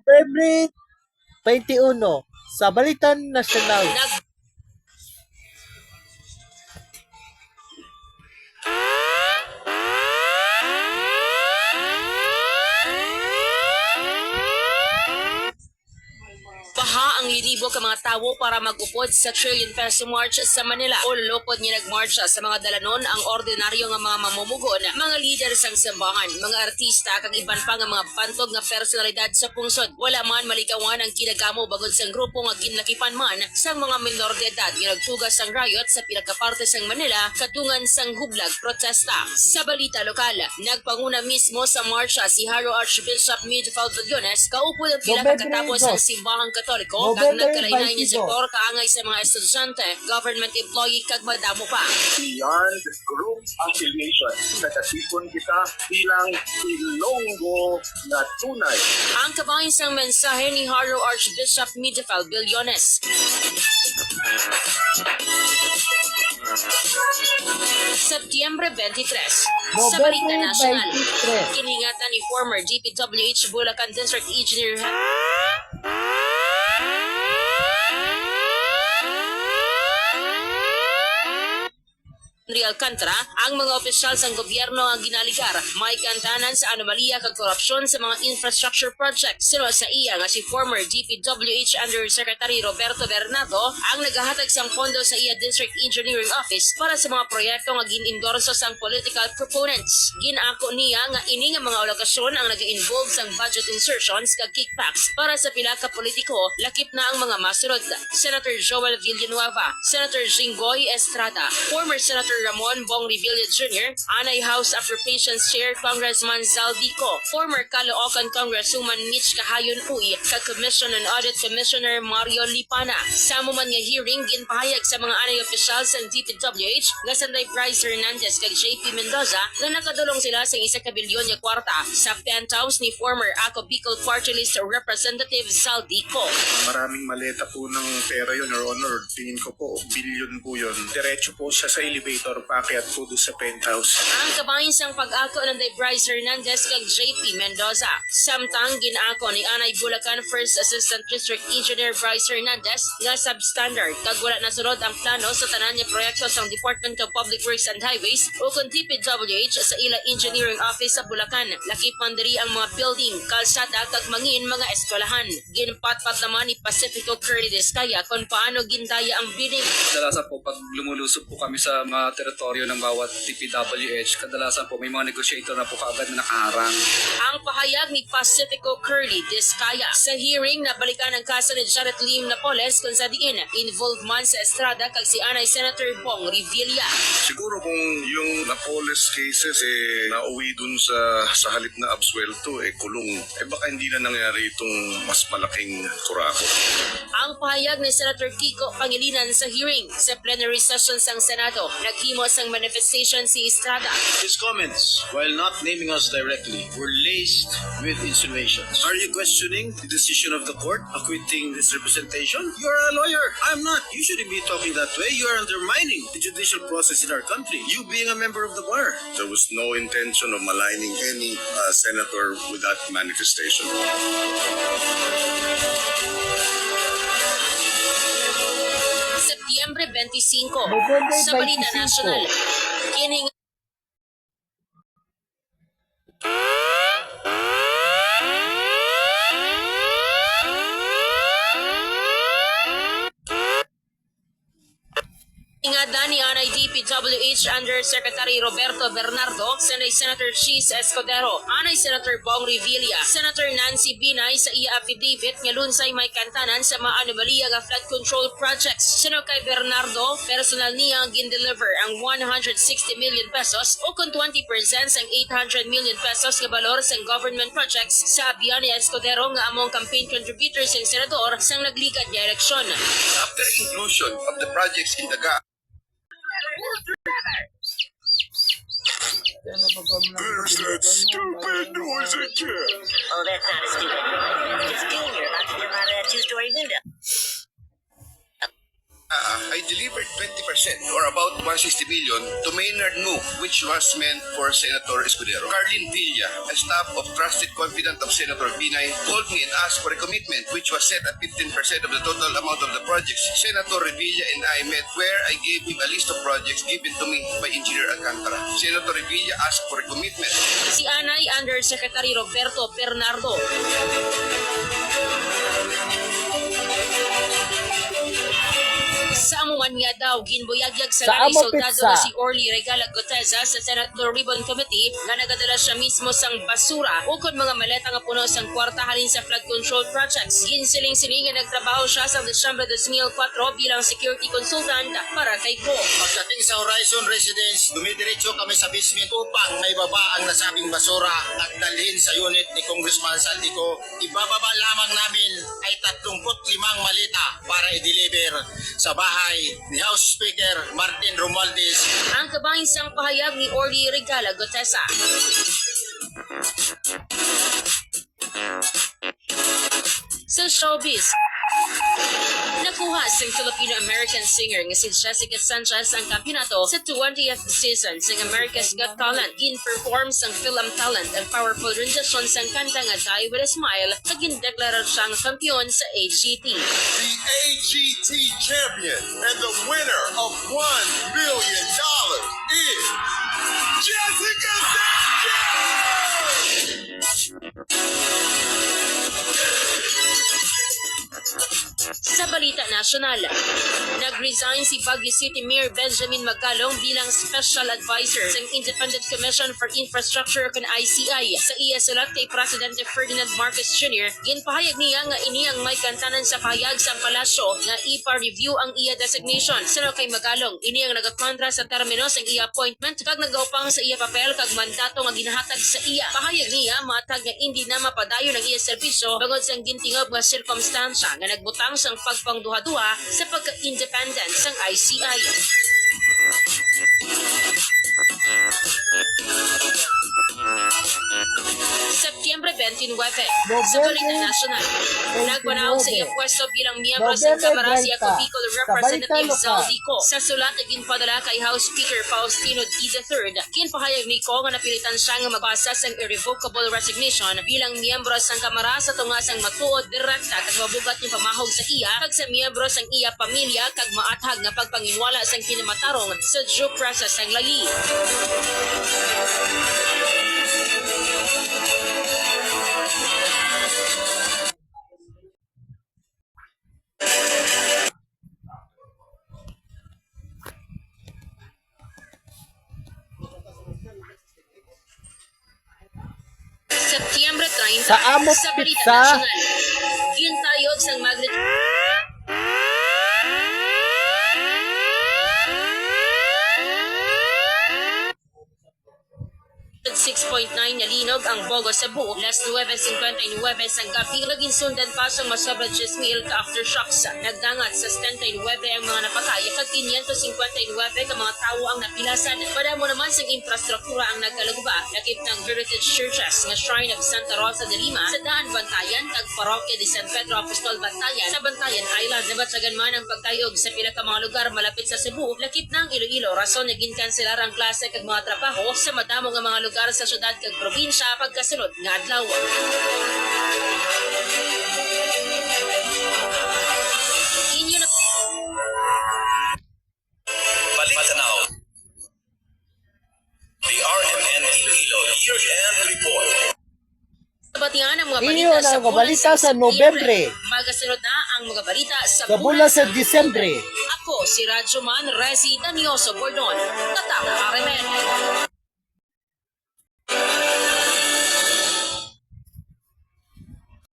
February 21 sa Balitan Nasyonal. Baha ang linibo ka mga tawo para mag-upod sa trillion peso march sa Manila. O lulupod niya nagmarcha sa mga dalanon ang ordinaryo nga mga mamumugon, mga leader sang sambahan, mga artista kag iban pa nga mga bantog nga personalidad sa pungsod. Wala man malikawan ang kinagamo bagod sang grupo nga ginlakipan man sang mga minor de edad nga nagtugas sang riot sa pila ka parte sang Manila katungan sang hublag protesta. Sa balita lokal, nagpanguna mismo sa marcha si Haro Archbishop Midfald Villones kaupod ang pila katapos ang simbahang Katoliko kag nagkalainay niya sektor kaangay sa mga estudyante, government employee kag madamo pa. Beyond group affiliation, natatipon kita bilang Ilonggo na tunay. Ang kabahin sang mensahe ni Haro Archbishop Midfald Villones. Setyembre 23, sa Balita Nasyonal, kiningatan ni former DPWH Bulacan District Engineer Henry Alcantara, ang mga opisyal sang gobyerno ang ginaligar may kantanan sa anomalya kag korupsyon sa mga infrastructure projects. Sino sa iya nga si former DPWH Undersecretary Roberto Bernardo ang nagahatag sang pondo sa iya District Engineering Office para sa mga proyekto nga gin-endorso sang political proponents. Ginako niya nga ini nga mga alokasyon ang nag-involve sang budget insertions kag kickbacks para sa pila ka politiko, lakip na ang mga masurod. Senator Joel Villanueva, Senator Jinggoy Estrada, former Senator Ramon Bong Revilla Jr., Anay House Appropriations Chair Congressman Zaldico, former Caloocan Congresswoman Mitch Kahayon Uy, kag Commission on Audit Commissioner Mario Lipana. Sa man nga hearing, ginpahayag sa mga anay officials ng DPWH nga sanday Bryce Hernandez kag JP Mendoza nga nakadulong sila sa 1 bilyon nga kwarta sa penthouse ni former Ako Bicol Party List Representative Zaldico. Maraming maleta po ng pera yun, Your Honor. Tingin ko po, billion po yun. Diretso po siya sa elevator, paakyat po doon sa penthouse. Ang kabahin sang pag-ako ng Bryce Hernandez kag JP Mendoza. Samtang ginaako ni Anay Bulacan First Assistant District Engineer Bryce Hernandez nga substandard kag wala nasunod ang plano sa tanan nga proyekto sang Department of Public Works and Highways o kung DPWH sa ila Engineering Office sa Bulacan. Lakipan diri ang mga building, kalsada kag mangin mga eskwelahan. Ginpatpat naman ni Pacifico Curly Descaya kung paano gindaya ang bidding. Kadalasan po pag lumulusob po kami sa mga teritoryo ng bawat DPWH, kadalasan po may mga negotiator na po kaagad na nakaharang. Ang pahayag ni Pacifico Curly Descaya sa hearing na balikan ang kaso ni Janet Lim Napoles kung sa diin involved man sa Estrada kag si Anay Senator Bong Revilla. Siguro kung yung Napoles cases nauwi dun sa halip na absuelto kulong, baka hindi na nangyari itong mas malaking kurako. Ang pahayag ni Senator Kiko Pangilinan sa hearing sa plenary session sang Senado, naghimo sang manifestation si Estrada. His comments, while not naming us directly, were laced with insinuations. Are you questioning the decision of the court acquitting this representation? You're a lawyer. I'm not. You shouldn't be talking that way. You are undermining the judicial process in our country. You being a member of the bar. There was no intention of maligning any senator with that manifestation. Setyembre 25, November sa Balita 25. Nasyonal, kining ingada ni Anay DPWH Undersecretary Roberto Bernardo, Senay Senator Cheese Escudero, Anay Senator Bong Revilla, Senator Nancy Binay sa iya affidavit nga lunsay may kantanan sa mga anomalya nga flood control projects. Sino kay Bernardo, personal niya ang gin-deliver ang 160 million pesos o kung 20% sang 800 million pesos nga balor sang government projects sa abiyan ni Escudero nga among campaign contributors ng senador sang nagligad niya eleksyon. After inclusion of the projects in the GAA, There's that stupid noise again. Oh, that's not a stupid noise. It's just Junior about to jump out of that two-story window. I I delivered 20% or about 160 million to Maynard Nu, which was meant for Senator Escudero. Carlin Villa, a staff of trusted confidant of Senator Binay, called me and asked for a commitment which was set at 15% of the total amount of the projects. Senator Revilla and I met where I gave him a list of projects given to me by Engineer Alcantara. Senator Revilla asked for a commitment. Si Anay Undersecretary Roberto Bernardo. Sa amuan nga daw, ginbuyagyag sa lalay soldado na si Orly Regala Guteza sa Senate Blue Ribbon Committee nga nagadala siya mismo sang basura ukod mga maleta nga puno sang kwarta halin sa flood control projects. Ginsiling-siling nga nagtrabaho siya sa Desyembre 2004 bilang security consultant para kay Go. Pagdating sa Horizon Residence, dumidiretso kami sa basement upang maibaba ang nasabing basura at dalhin sa unit ni Congressman Saldico. Ibababa lamang namin ay 35 maleta para i-deliver sa bahay ni House Speaker Martin Romualdez. Ang kabahin sang pahayag ni Orly Regala Gutesa. Sa showbiz, nakuha sang Filipino-American singer nga si Jessica Sanchez ang kampiyonato sa 20th season sang America's Got Talent. Gin-perform sang Film Talent ang powerful rendition sang kanta nga Die With A Smile na gindeklara siyang kampiyon sa AGT. The AGT champion and the winner of $1 million is Jessica Sanchez! Sa balita nasyonal, nag-resign si Baguio City Mayor Benjamin Magalong bilang Special Advisor sa Independent Commission for Infrastructure kan ICI. Sa iya sulat kay Presidente Ferdinand Marcos Jr., ginpahayag niya nga ini ang may kantanan sa pahayag sa palasyo nga ipa-review ang iya designation. Sino kay Magalong, ini ang nagakontra sa termino sa iya appointment kag nagaupang sa iya papel kag mandato nga ginahatag sa iya. Pahayag niya matag nga hindi na mapadayon ang iya serbisyo bangod sa gintingob nga sirkumstansya nga nagbutang sang pagpangduha-duha sa pagka-independent sang ICI. Septyembre 29, sa balita nasyonal, nagpanaog sa iyang pwesto bilang miyembro sa Kamara si Bicol Representative Zaldico. Sa sulat na ginpadala kay House Speaker Faustino D. III, ginpahayag ni Ko nga napilitan siya nga magbasa sang irrevocable resignation bilang miyembro sang Kamara sa tunga sang matuod direkta kag mabugat ni pamahog sa iya kag sa miyembro sang iya pamilya kag maathag nga pagpanginwala sang kinamatarong sa due process sang lagi. Septyembre 30, Sa Amo sa balita Pizza. nasyonal, gintayog sang magnitude 6.9 na linog ang Bogo Cebu. Las 9:59 sang gabi laging sundan pa sa masobra 10,000 ka aftershocks. Nagdangat sa 79 ang mga napatay kag 559 ka mga tao ang napilasan. Padamo naman sang infrastruktura ang nagkalugba. Lakip ng Heritage Churches nga Shrine of Santa Rosa de Lima sa Daan Bantayan kag Parokya de San Pedro Apostol Bantayan sa Bantayan Island. Nabatsagan man ang pagtayog sa pila ka mga lugar malapit sa Cebu. Lakip ng Iloilo rason na ginkanselar ang klase kag mga trabaho sa madamo nga mga lugar sa syudad kag probinsya pagkasunod nga adlaw. Inyo na Balik tanaw. The RMN Iloilo Year-End Report. batihan ang mga Inyo balita na ang mga balita sa Nobyembre. Magasunod na ang mga balita sa Sa bulan sa Disyembre. Ako si Radyo Man Resi Danioso Bordon. Tatak RMN.